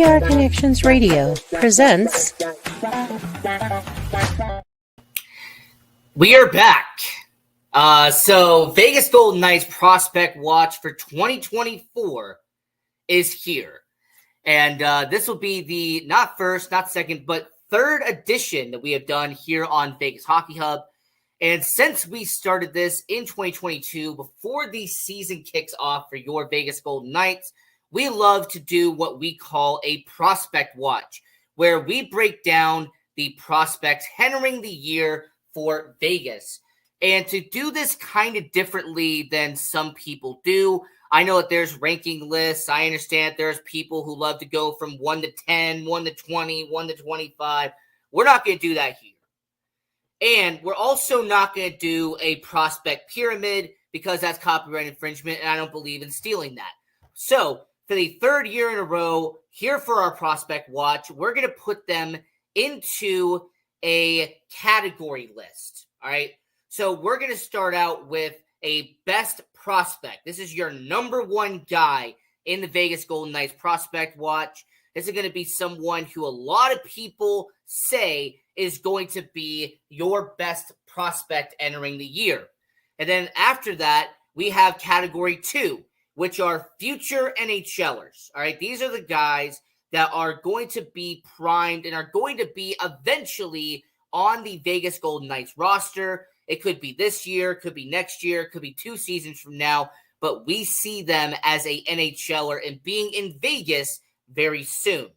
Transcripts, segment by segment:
VR Connections Radio presents. We are back. So Vegas Golden Knights Prospect Watch for 2024 is here. And this will be the not first, not second, but third edition that we have done here on Vegas Hockey Hub. And since we started this in 2022, before the season kicks off for your Vegas Golden Knights, we love to do what we call a prospect watch, where we break down the prospects entering the year for Vegas. And to do this kind of differently than some people do, I know that there's ranking lists. I understand there's people who love to go from 1 to 10, 1 to 20, 1 to 25. We're not going to do that here. And we're also not going to do a prospect pyramid because that's copyright infringement, and I don't believe in stealing that. So for the third year in a row, here for our prospect watch, we're going to put them into a category list. All right. So we're going to start out with a best prospect. This is your number one guy in the Vegas Golden Knights Prospect Watch. This is going to be someone who a lot of people say is going to be your best prospect entering the year. And then after that, we have category 2, which are future NHLers. All right. These are the guys that are going to be primed and are going to be eventually on the Vegas Golden Knights roster. It could be this year, could be next year, could be 2 seasons from now, but we see them as a NHLer and being in Vegas very soon.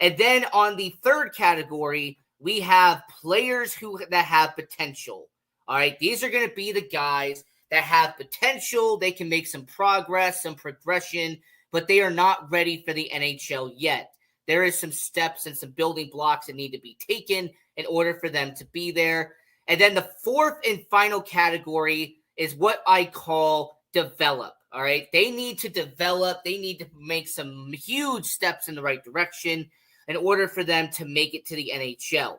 And then on the third category, we have players that have potential. All right, these are going to be the guys that have potential. They can make some progress, some progression, but they are not ready for the NHL yet. There is some steps and some building blocks that need to be taken in order for them to be there. And then the fourth and final category is what I call develop. All right. They need to develop. They need to make some huge steps in the right direction in order for them to make it to the NHL.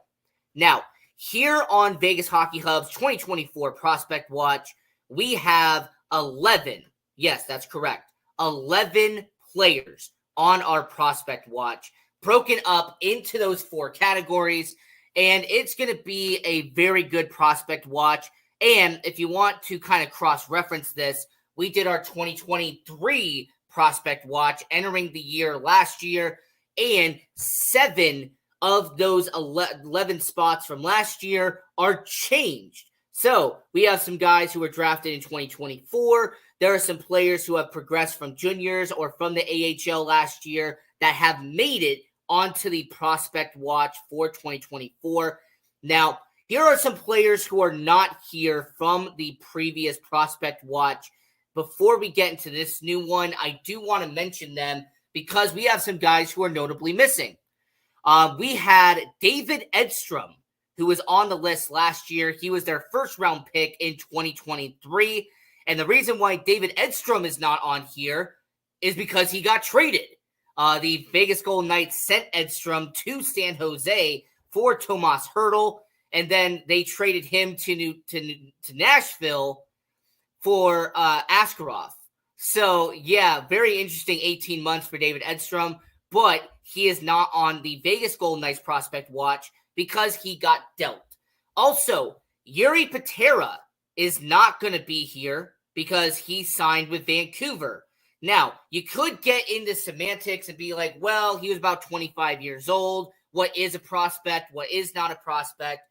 Now, here on Vegas Hockey Hub's 2024 Prospect Watch, we have 11. Yes, that's correct. 11 players on our Prospect Watch, broken up into those 4 categories. And it's going to be a very good prospect watch. And if you want to kind of cross-reference this, we did our 2023 prospect watch entering the year last year. And 7 of those 11 spots from last year are changed. So we have some guys who were drafted in 2024. There are some players who have progressed from juniors or from the AHL last year that have made it onto the prospect watch for 2024. Now, here are some players who are not here from the previous prospect watch. Before we get into this new one, I do want to mention them because we have some guys who are notably missing. We had David Edstrom, who was on the list last year. He was their first round pick in 2023. And the reason why David Edstrom is not on here is because he got traded. The Vegas Golden Knights sent Edstrom to San Jose for Tomas Hertl, and then they traded him to Nashville for Askarov. So, yeah, very interesting 18 months for David Edstrom, but he is not on the Vegas Golden Knights Prospect Watch because he got dealt. Also, Yuri Patera is not going to be here because he signed with Vancouver. Now, you could get into semantics and be like, well, he was about 25 years old. What is a prospect? What is not a prospect?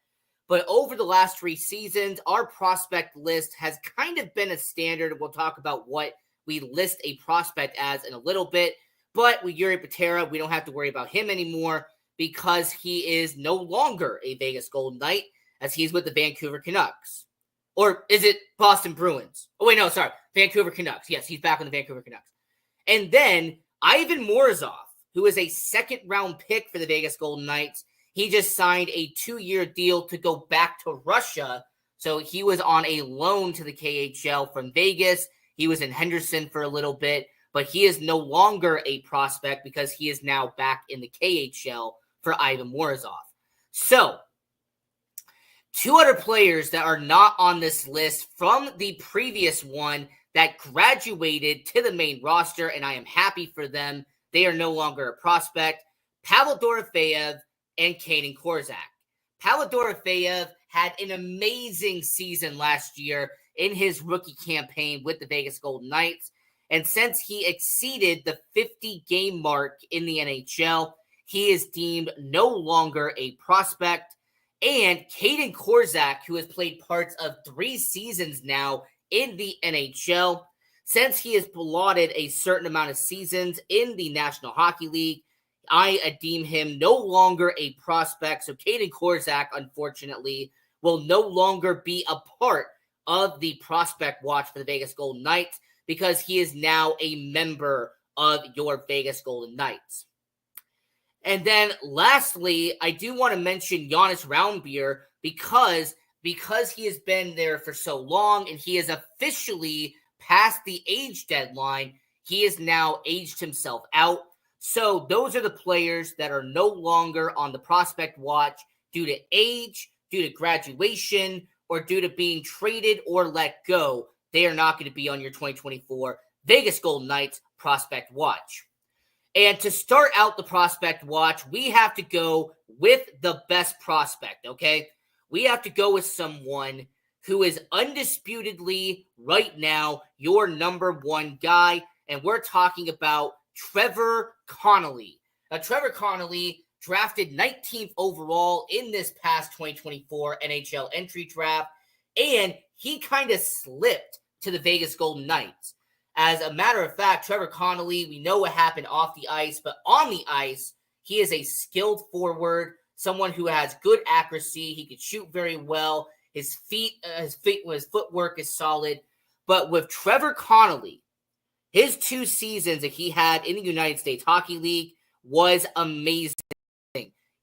But over the last 3 seasons, our prospect list has kind of been a standard. We'll talk about what we list a prospect as in a little bit. But with Yuri Patera, we don't have to worry about him anymore because he is no longer a Vegas Golden Knight as he's with the Vancouver Canucks. Or is it Boston Bruins? Oh, wait, no, sorry. Vancouver Canucks. Yes, he's back on the Vancouver Canucks. And then Ivan Morozov, who is a second-round pick for the Vegas Golden Knights. He just signed a 2-year deal to go back to Russia. So he was on a loan to the KHL from Vegas. He was in Henderson for a little bit, but he is no longer a prospect because he is now back in the KHL for Ivan Morozov. So 2 other players that are not on this list from the previous one that graduated to the main roster, and I am happy for them. They are no longer a prospect. Pavel Dorofeyev and Kaden Korczak. Pavel Dorofeyev had an amazing season last year in his rookie campaign with the Vegas Golden Knights. And since he exceeded the 50-game mark in the NHL, he is deemed no longer a prospect. And Kaden Korczak, who has played parts of 3 seasons now in the NHL, since he has allotted a certain amount of seasons in the National Hockey League, I deem him no longer a prospect. So Kaden Korczak, unfortunately, will no longer be a part of the prospect watch for the Vegas Golden Knights because he is now a member of your Vegas Golden Knights. And then lastly, I do want to mention Jonas Raumbier because he has been there for so long and he has officially passed the age deadline. He has now aged himself out. So those are the players that are no longer on the prospect watch due to age, due to graduation, or due to being traded or let go. They are not going to be on your 2024 Vegas Golden Knights prospect watch. And to start out the prospect watch, we have to go with the best prospect, okay? We have to go with someone who is undisputedly right now your number one guy, and we're talking about Trevor Connolly. Now, Trevor Connolly drafted 19th overall in this past 2024 NHL entry draft, and he kind of slipped to the Vegas Golden Knights. As a matter of fact, Trevor Connolly, we know what happened off the ice, but on the ice, he is a skilled forward, someone who has good accuracy. He can shoot very well. His footwork is solid. But with Trevor Connolly, his 2 seasons that he had in the United States Hockey League was amazing.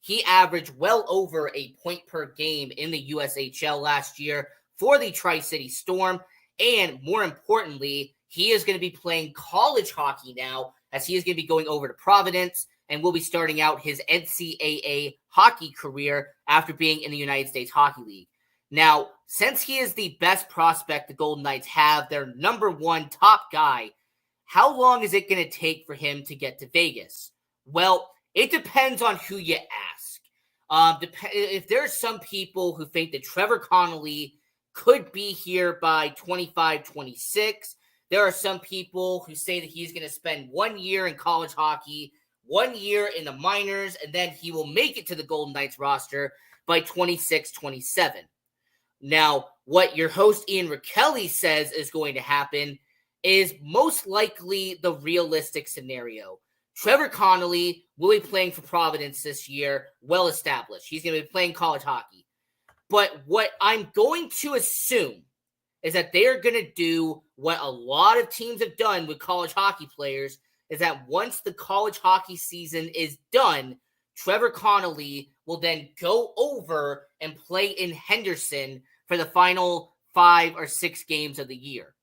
He averaged well over a point per game in the USHL last year for the Tri-City Storm. And more importantly, he is going to be playing college hockey now as he is going to be going over to Providence and will be starting out his NCAA hockey career after being in the United States Hockey League. Now, since he is the best prospect the Golden Knights have, their number one top guy, how long is it going to take for him to get to Vegas? Well, it depends on who you ask. If there's some people who think that Trevor Connolly could be here by 25, 26, there are some people who say that he's going to spend 1 year in college hockey, 1 year in the minors, and then he will make it to the Golden Knights roster by 26, 27. Now, what your host Ian Rakelli says is going to happen is most likely the realistic scenario. Trevor Connolly will be playing for Providence this year, well established. He's going to be playing college hockey. But what I'm going to assume is that they are going to do what a lot of teams have done with college hockey players, is that once the college hockey season is done, Trevor Connolly will then go over and play in Henderson for the final 5 or 6 games of the year.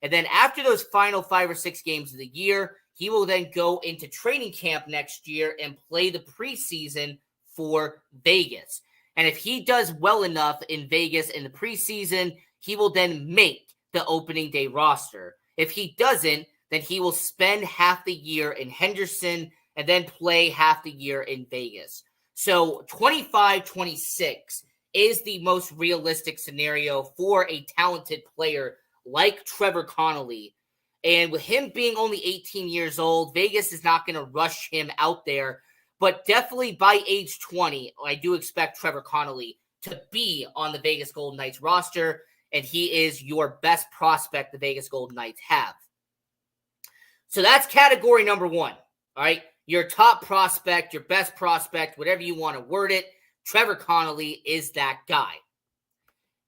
And then after those final 5 or 6 games of the year, he will then go into training camp next year and play the preseason for Vegas. And if he does well enough in Vegas in the preseason, he will then make the opening day roster. If he doesn't, then he will spend half the year in Henderson and then play half the year in Vegas. So 25-26 is the most realistic scenario for a talented player like Trevor Connolly. And with him being only 18 years old, Vegas is not going to rush him out there. But definitely by age 20, I do expect Trevor Connolly to be on the Vegas Golden Knights roster, and he is your best prospect the Vegas Golden Knights have. So that's category number 1, all right? Your top prospect, your best prospect, whatever you want to word it, Trevor Connolly is that guy.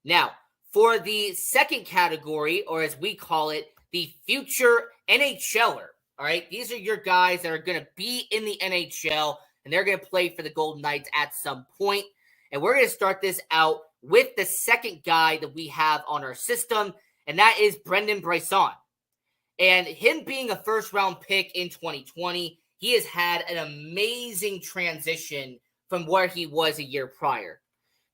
Now, for the second category, or as we call it, the future NHLer, all right? These are your guys that are going to be in the NHL, and they're going to play for the Golden Knights at some point. And we're going to start this out with the second guy that we have on our system, and that is Brendan Brisson. And him being a first-round pick in 2020, he has had an amazing transition from where he was a year prior.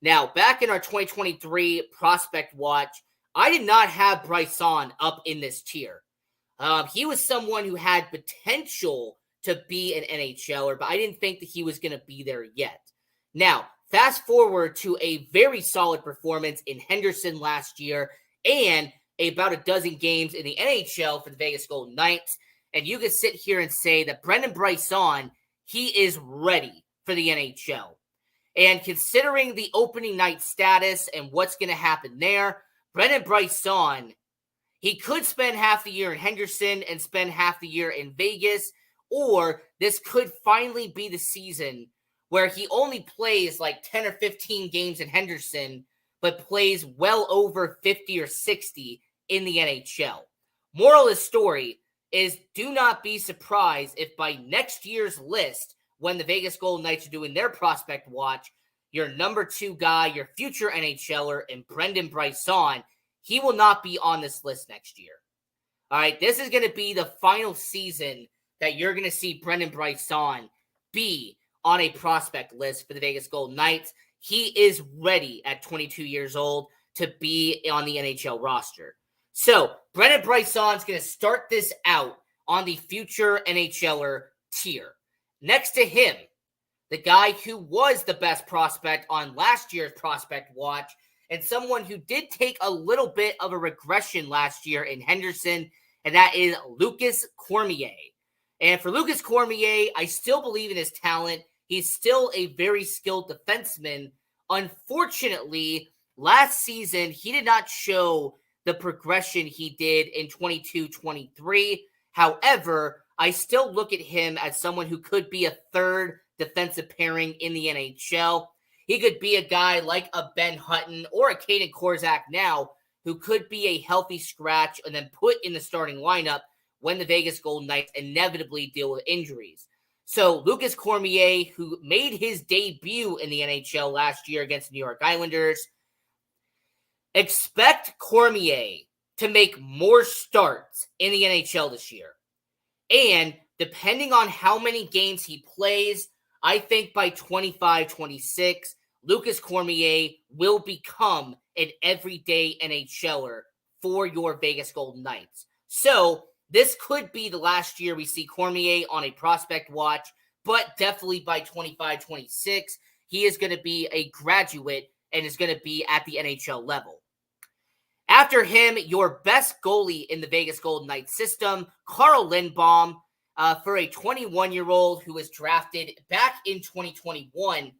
Now, back in our 2023 prospect watch, I did not have Brisson up in this tier. He was someone who had potential to be an NHLer, but I didn't think that he was going to be there yet. Now, fast forward to a very solid performance in Henderson last year and about a dozen games in the NHL for the Vegas Golden Knights. And you can sit here and say that Brendan Brisson, he is ready for the NHL. And considering the opening night status and what's going to happen there, Brendan Brisson, he could spend half the year in Henderson and spend half the year in Vegas, or this could finally be the season where he only plays like 10 or 15 games in Henderson, but plays well over 50 or 60 in the NHL. Moral of the story is do not be surprised if by next year's list, when the Vegas Golden Knights are doing their prospect watch, your number 2 guy, your future NHLer, and Brendan Brisson, he will not be on this list next year. All right, this is going to be the final season that you're going to see Brendan Brisson be on a prospect list for the Vegas Golden Knights. He is ready at 22 years old to be on the NHL roster. So, Brendan Brisson's going to start this out on the future NHLer tier. Next to him, the guy who was the best prospect on last year's prospect watch and someone who did take a little bit of a regression last year in Henderson, and that is Lucas Cormier. And for Lucas Cormier, I still believe in his talent. He's still a very skilled defenseman. Unfortunately, last season, he did not show the progression he did in 22-23. However, I still look at him as someone who could be a third defensive pairing in the NHL. He could be a guy like a Ben Hutton or a Kaden Korczak now, who could be a healthy scratch and then put in the starting lineup when the Vegas Golden Knights inevitably deal with injuries. So Lucas Cormier, who made his debut in the NHL last year against the New York Islanders, expect Cormier to make more starts in the NHL this year. And depending on how many games he plays, I think by 25-26, Lucas Cormier will become an everyday NHLer for your Vegas Golden Knights. So this could be the last year we see Cormier on a prospect watch, but definitely by 25-26, he is going to be a graduate and is going to be at the NHL level. After him, your best goalie in the Vegas Golden Knights system, Carl Lindbaum, for a 21-year-old who was drafted back in 2021.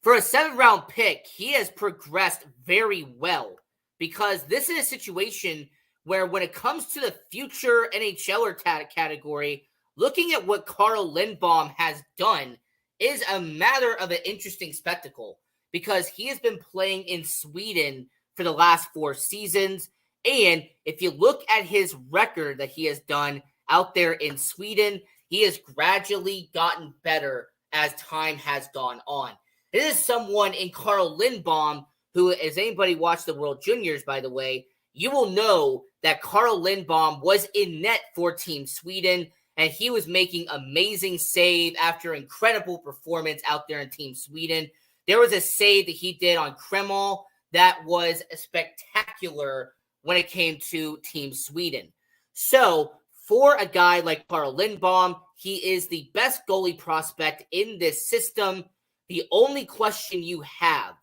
For a 7th-round pick, he has progressed very well because this is a situation where when it comes to the future NHLer category, looking at what Carl Lindbaum has done is a matter of an interesting spectacle because he has been playing in Sweden for the last 4 seasons. And if you look at his record that he has done out there in Sweden, he has gradually gotten better as time has gone on. This is someone in Carl Lindbaum who, as anybody watched the World Juniors, by the way, you will know that Carl Lindbaum was in net for Team Sweden, and he was making amazing save after incredible performance out there in Team Sweden. There was a save that he did on Kreml that was spectacular when it came to Team Sweden. So, for a guy like Carl Lindbaum, he is the best goalie prospect in this system. The only question you have,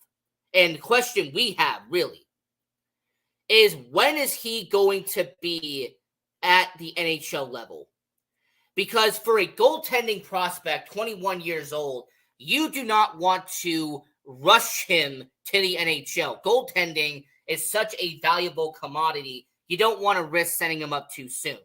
and the question we have really, is when is he going to be at the NHL level? Because for a goaltending prospect, 21 years old, you do not want to rush him to the NHL. Goaltending is such a valuable commodity. You don't want to risk sending him up too soon.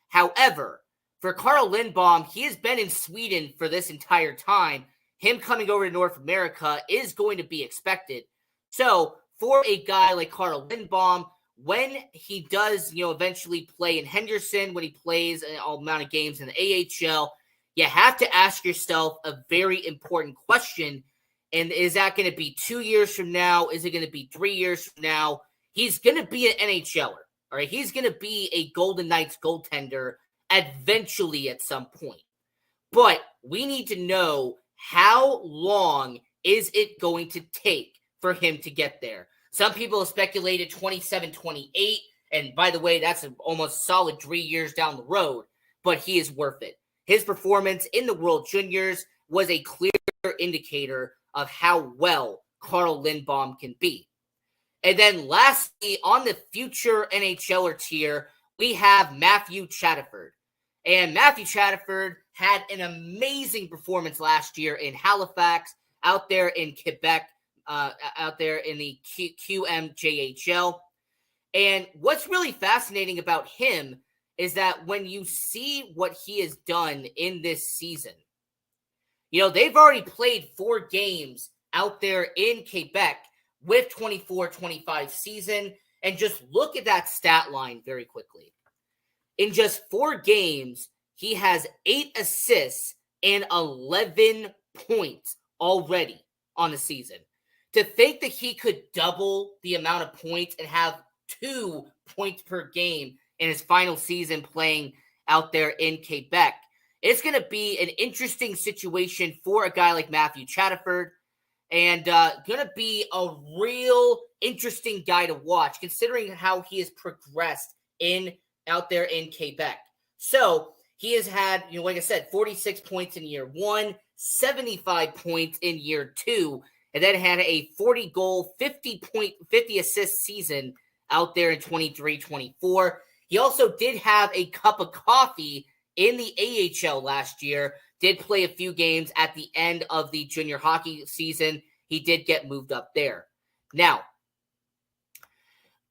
However, for Carl Lindbaum, he has been in Sweden for this entire time. Him coming over to North America is going to be expected. So, for a guy like Carl Lindbaum, when he does, eventually play in Henderson, when he plays an amount of games in the AHL, you have to ask yourself a very important question. And is that going to be 2 years from now? Is it going to be 3 years from now? He's going to be an NHLer. All right. He's going to be a Golden Knights goaltender eventually at some point. But we need to know how long is it going to take for him to get there. Some people have speculated 27, 28. And by the way, that's an almost solid 3 years down the road. but he is worth it. His performance in the World Juniors was a clear indicator of how well Carl Lindbaum can be. And then lastly, on the future NHLer tier, we have Matthew Chatterford. And Matthew Chatterford had an amazing performance last year in Halifax, out there in Quebec, out there in the QMJHL. And what's really fascinating about him is that when you see what he has done in this season, they've already played 4 games out there in Quebec with 24-25 season. And just look at that stat line very quickly. In just 4 games, he has 8 assists and 11 points already on the season. To think that he could double the amount of points and have 2 points per game in his final season playing out there in Quebec, it's going to be an interesting situation for a guy like Matthew Chatterford, and going to be a real interesting guy to watch, considering how he has progressed out there in Quebec. So he has had, like I said, 46 points in year 1, 75 points in year 2, and then had a 40-goal, 50 assist season out there in 23-24. He also did have a cup of coffee in the AHL last year, did play a few games at the end of the junior hockey season. He did get moved up there. Now,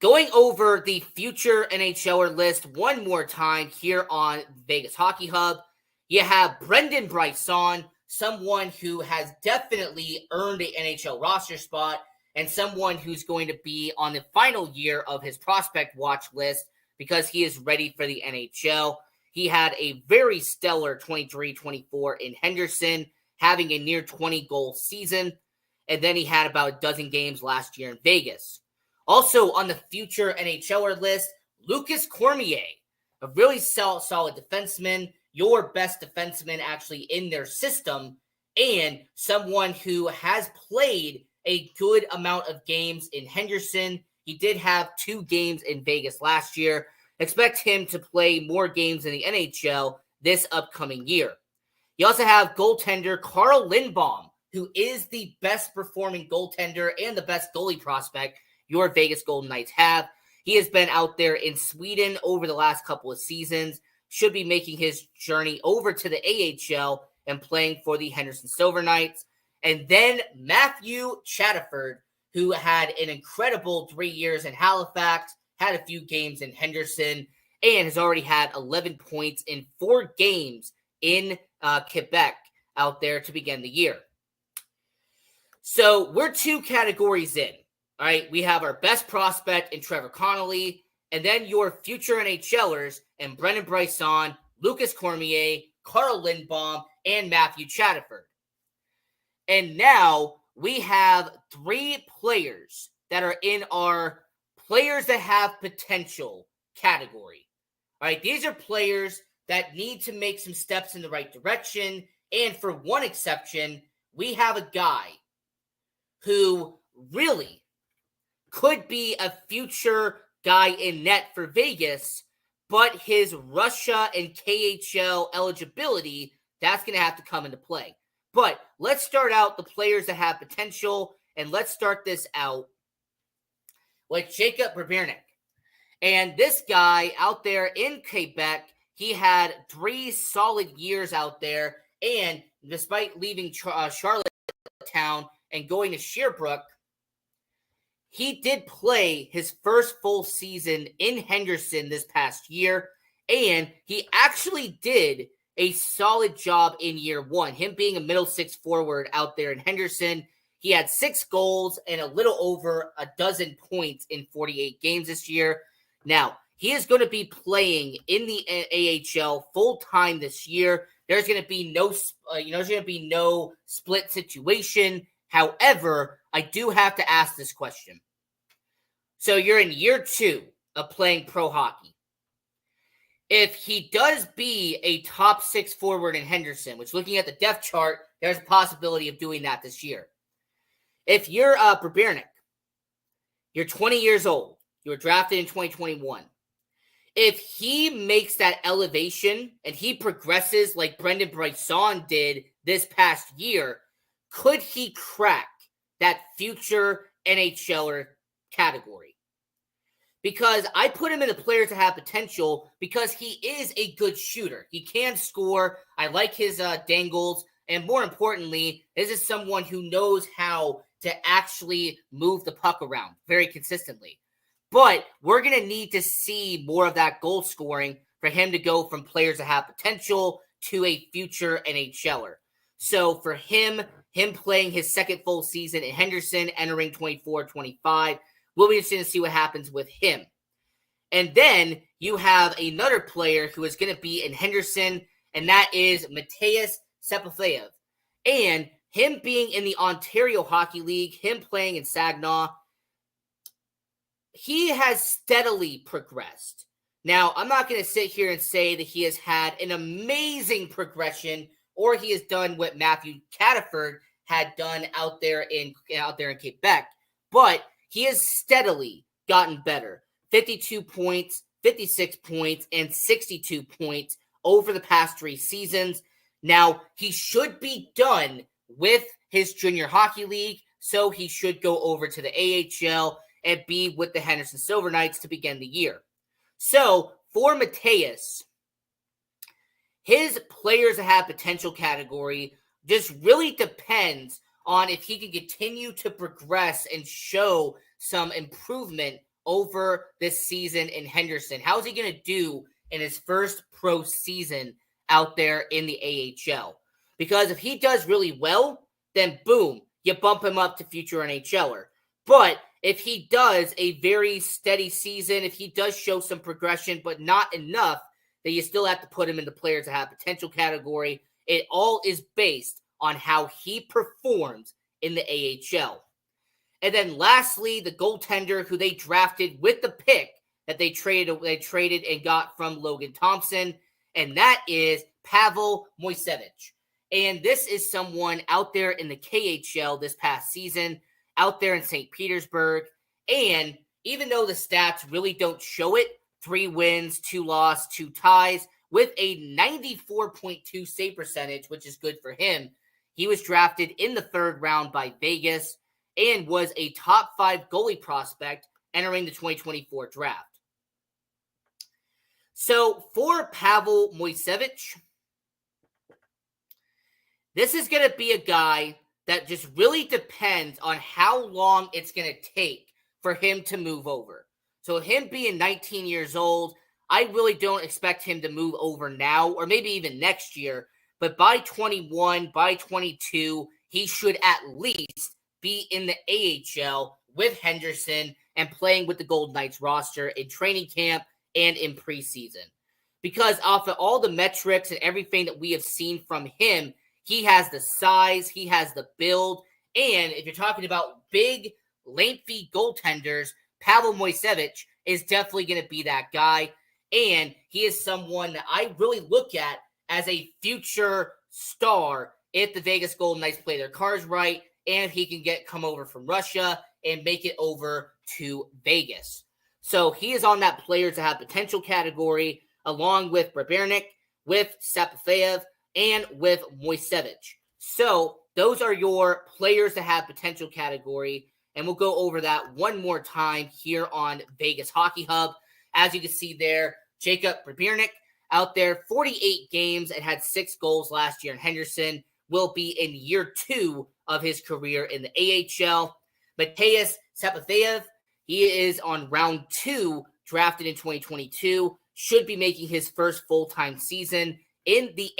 going over the future NHLer list one more time here on Vegas Hockey Hub, you have Brendan Bryson, someone who has definitely earned an NHL roster spot and someone who's going to be on the final year of his prospect watch list because he is ready for the NHL. He had a very stellar 23-24 in Henderson, having a near 20-goal season, and then he had about a dozen games last year in Vegas. Also on the future NHLer list, Lucas Cormier, a really solid defenseman, your best defenseman actually in their system, and someone who has played a good amount of games in Henderson. He did have 2 games in Vegas last year. Expect him to play more games in the NHL this upcoming year. You also have goaltender Carl Lindbaum, who is the best performing goaltender and the best goalie prospect your Vegas Golden Knights have. He has been out there in Sweden over the last couple of seasons, should be making his journey over to the AHL and playing for the Henderson Silver Knights. And then Matthew Chatterford, who had an incredible 3 years in Halifax, had a few games in Henderson, and has already had 11 points in 4 games in Quebec out there to begin the year. So we're 2 categories in. All right, we have our best prospect in Trevor Connolly, and then your future NHLers and Brendan Bryson, Lucas Cormier, Carl Lindbaum, and Matthew Chatterford. And now we have 3 players that are in our players that have potential category. All right, these are players that need to make some steps in the right direction. And for one exception, we have a guy who really could be a future guy in net for Vegas, but his Russia and KHL eligibility, that's going to have to come into play. But let's start out the players that have potential, and let's start this out with Jacob Brebirnik. And this guy out there in Quebec, he had 3 solid years out there, and despite leaving Charlottetown and going to Sherbrooke, he did play his first full season in Henderson this past year, and he actually did a solid job in year 1. Him being a middle 6 forward out there in Henderson, he had 6 goals and a little over a dozen points in 48 games this year. Now, he is going to be playing in the AHL full time this year. There's going to be no split situation. However, I do have to ask this question. So you're in year 2 of playing pro hockey. If he does be a top 6 forward in Henderson, which looking at the depth chart, there's a possibility of doing that this year. If you're Brebirnik, you're 20 years old, you were drafted in 2021. if he makes that elevation and he progresses like Brendan Bryson did this past year, could he crack that future NHLer category? Because I put him in the players that have potential because he is a good shooter. He can score. I like his dangles. And more importantly, this is someone who knows how to actually move the puck around very consistently. But we're going to need to see more of that goal scoring for him to go from players that have potential to a future NHLer. So for him playing his second full season in Henderson, entering 24-25, we'll be interested to see what happens with him. And then you have another player who is going to be in Henderson, and that is Mateus Sepafeyev. And him being in the Ontario Hockey League, him playing in Saginaw, he has steadily progressed. Now, I'm not going to sit here and say that he has had an amazing progression or he has done what Matthew Cataford had done out there in Quebec, but he has steadily gotten better. 52 points, 56 points, and 62 points over the past 3 seasons. Now, he should be done with his junior hockey league, so he should go over to the AHL and be with the Henderson Silver Knights to begin the year. So, for Mateus, his players that have potential category just really depends on if he can continue to progress and show some improvement over this season in Henderson. How is he going to do in his first pro season out there in the AHL? Because if he does really well, then boom, you bump him up to future NHLer. But if he does a very steady season, if he does show some progression, but not enough, then you still have to put him in the players that have potential category. It all is based on how he performs in the AHL. And then lastly, the goaltender who they drafted with the pick that they traded and got from Logan Thompson, and that is Pavel Moisevich. And this is someone out there in the KHL this past season, out there in St. Petersburg. And even though the stats really don't show it, 3 wins, 2 losses, 2 ties, with a 94.2 save percentage, which is good for him. He was drafted in the 3rd round by Vegas and was a top 5 goalie prospect entering the 2024 draft. So for Pavel Moisevich, this is going to be a guy that just really depends on how long it's going to take for him to move over. So him being 19 years old, I really don't expect him to move over now or maybe even next year. But by 21, by 22, he should at least be in the AHL with Henderson and playing with the Golden Knights roster in training camp and in preseason. Because off of all the metrics and everything that we have seen from him, he has the size, he has the build, and if you're talking about big, lengthy goaltenders, Pavel Moisevich is definitely going to be that guy, and he is someone that I really look at as a future star if the Vegas Golden Knights play their cards right, and if he can come over from Russia and make it over to Vegas. So he is on that players that have potential category, along with Brabernik, with Sepafeyev, and with Moisevich. So those are your players that have potential category, and we'll go over that one more time here on Vegas Hockey Hub. As you can see there, Jacob Brabernik out there, 48 games and had 6 goals last year in Henderson, will be in year 2 of his career in the AHL. Mateus Sepafeyev, he is on round 2, drafted in 2022, should be making his first full-time season in the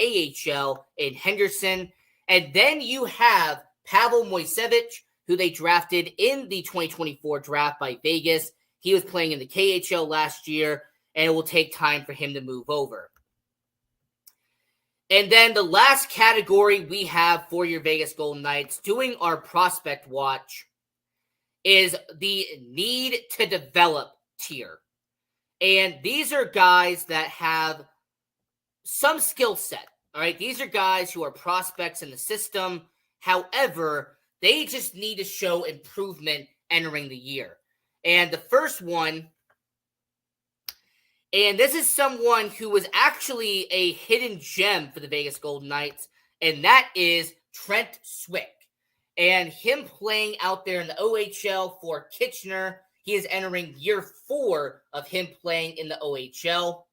AHL in Henderson. And then you have Pavel Moisevich, who they drafted in the 2024 draft by Vegas. He was playing in the KHL last year, and it will take time for him to move over. And then the last category we have for your Vegas Golden Knights doing our prospect watch is the need to develop tier. And these are guys that have some skill set, all right? These are guys who are prospects in the system. However, they just need to show improvement entering the year. And the first one And this is someone who was actually a hidden gem for the Vegas Golden Knights, and that is Trent Swick. And him playing out there in the OHL for Kitchener, he is entering year 4 of him playing in the OHL.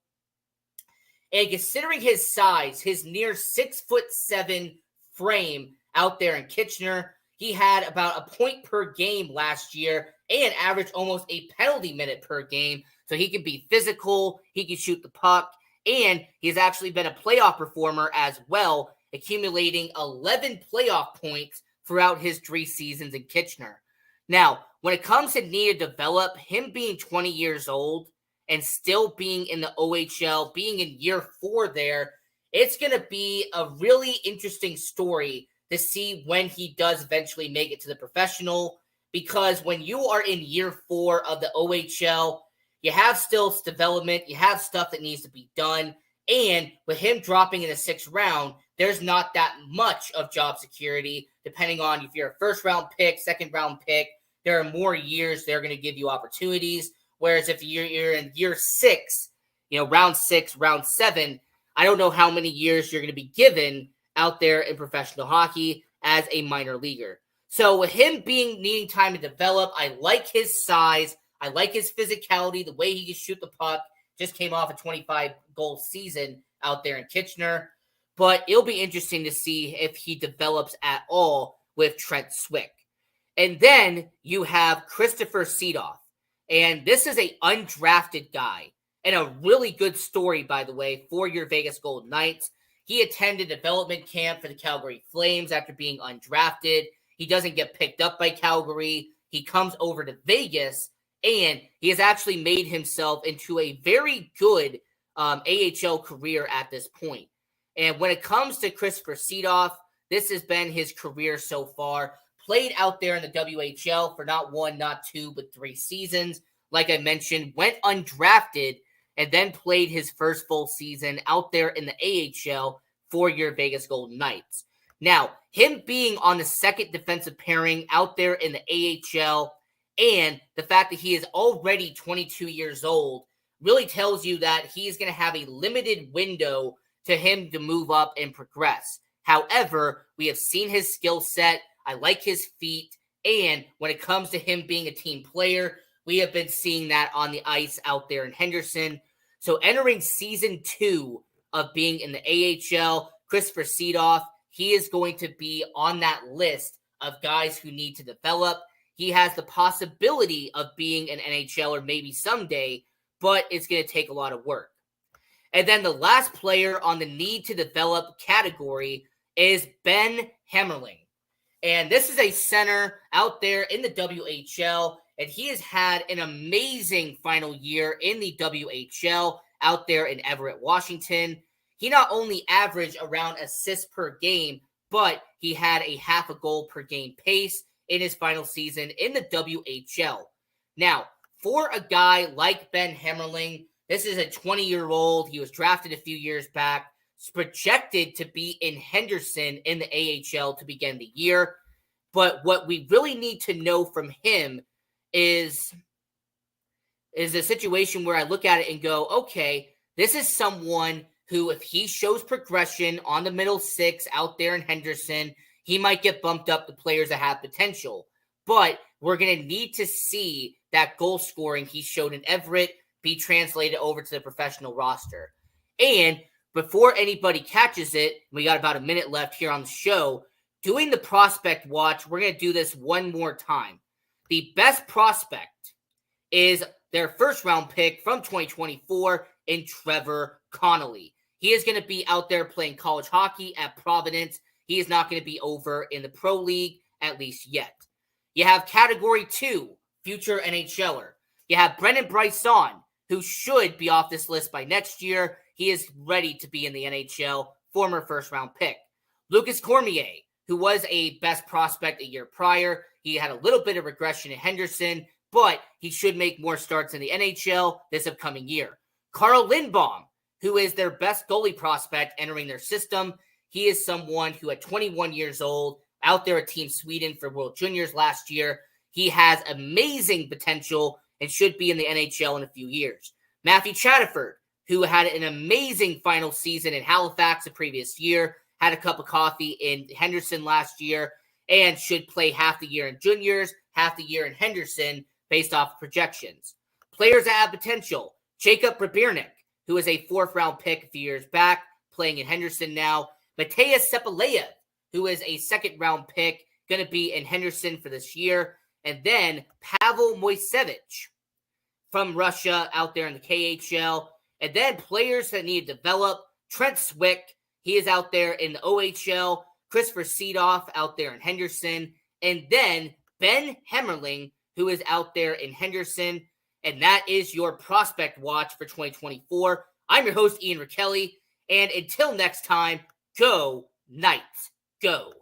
And considering his size, his near 6'7" frame out there in Kitchener, he had about a point per game last year and averaged almost a penalty minute per game. So he can be physical, he can shoot the puck, and he's actually been a playoff performer as well, accumulating 11 playoff points throughout his 3 seasons in Kitchener. Now, when it comes to need to develop, him being 20 years old and still being in the OHL, being in year 4 there, it's going to be a really interesting story to see when he does eventually make it to the professional, because when you are in year 4 of the OHL, you have still development, you have stuff that needs to be done, and with him dropping in the 6th round, there's not that much of job security, depending on if you're a first-round pick, second-round pick. There are more years they're going to give you opportunities, whereas if you're in year 6, round 6, round 7, I don't know how many years you're going to be given out there in professional hockey as a minor leaguer. So with him needing time to develop, I like his size, I like his physicality, the way he can shoot the puck. Just came off a 25-goal season out there in Kitchener. But it'll be interesting to see if he develops at all with Trent Swick. And then you have Christopher Seedoff. And this is an undrafted guy. And a really good story, by the way, for your Vegas Golden Knights. He attended development camp for the Calgary Flames after being undrafted. He doesn't get picked up by Calgary. He comes over to Vegas, and he has actually made himself into a very good AHL career at this point. And when it comes to Christopher Seedoff, this has been his career so far. Played out there in the WHL for not 1, not 2, but 3 seasons. Like I mentioned, went undrafted and then played his first full season out there in the AHL for your Vegas Golden Knights. Now, him being on the second defensive pairing out there in the AHL, and the fact that he is already 22 years old really tells you that he's going to have a limited window to him to move up and progress. However, we have seen his skill set. I like his feet. And when it comes to him being a team player, we have been seeing that on the ice out there in Henderson. So entering season 2 of being in the AHL, Christopher Seedoff, he is going to be on that list of guys who need to develop. He has the possibility of being an NHLer maybe someday, but it's going to take a lot of work. And then the last player on the need to develop category is Ben Hemmerling. And this is a center out there in the WHL, and he has had an amazing final year in the WHL out there in Everett, Washington. He not only averaged around assists per game, but he had a half a goal per game pace in his final season in the WHL. Now, for a guy like Ben Hemmerling, this is a 20-year-old. He was drafted a few years back. He's projected to be in Henderson in the AHL to begin the year. But what we really need to know from him is a situation where I look at it and go, okay, this is someone who, if he shows progression on the middle 6 out there in Henderson, he might get bumped up to players that have potential. But we're going to need to see that goal scoring he showed in Everett be translated over to the professional roster. And before anybody catches it, we got about a minute left here on the show, doing the prospect watch, we're going to do this one more time. The best prospect is their first round pick from 2024 in Trevor Connolly. He is going to be out there playing college hockey at Providence. He is not going to be over in the pro league, at least yet. You have category 2, future NHLer. You have Brendan Bryson, who should be off this list by next year. He is ready to be in the NHL, former first-round pick. Lucas Cormier, who was a best prospect a year prior. He had a little bit of regression in Henderson, but he should make more starts in the NHL this upcoming year. Carl Lindbaum, who is their best goalie prospect entering their system. He is someone who at 21 years old, out there at Team Sweden for World Juniors last year. He has amazing potential and should be in the NHL in a few years. Matthew Chatterford, who had an amazing final season in Halifax the previous year, had a cup of coffee in Henderson last year, and should play half the year in juniors, half the year in Henderson, based off projections. Players that have potential: Jacob Brabirnik, who was a 4th-round pick a few years back, playing in Henderson now. Mateus Sepaleyev, who is a 2nd-round pick, going to be in Henderson for this year. And then Pavel Moisevich from Russia out there in the KHL. And then players that need to develop: Trent Swick, he is out there in the OHL. Christopher Seedoff out there in Henderson. And then Ben Hemmerling, who is out there in Henderson. And that is your prospect watch for 2024. I'm your host, Ian Rakelli. And until next time, go Knights, go.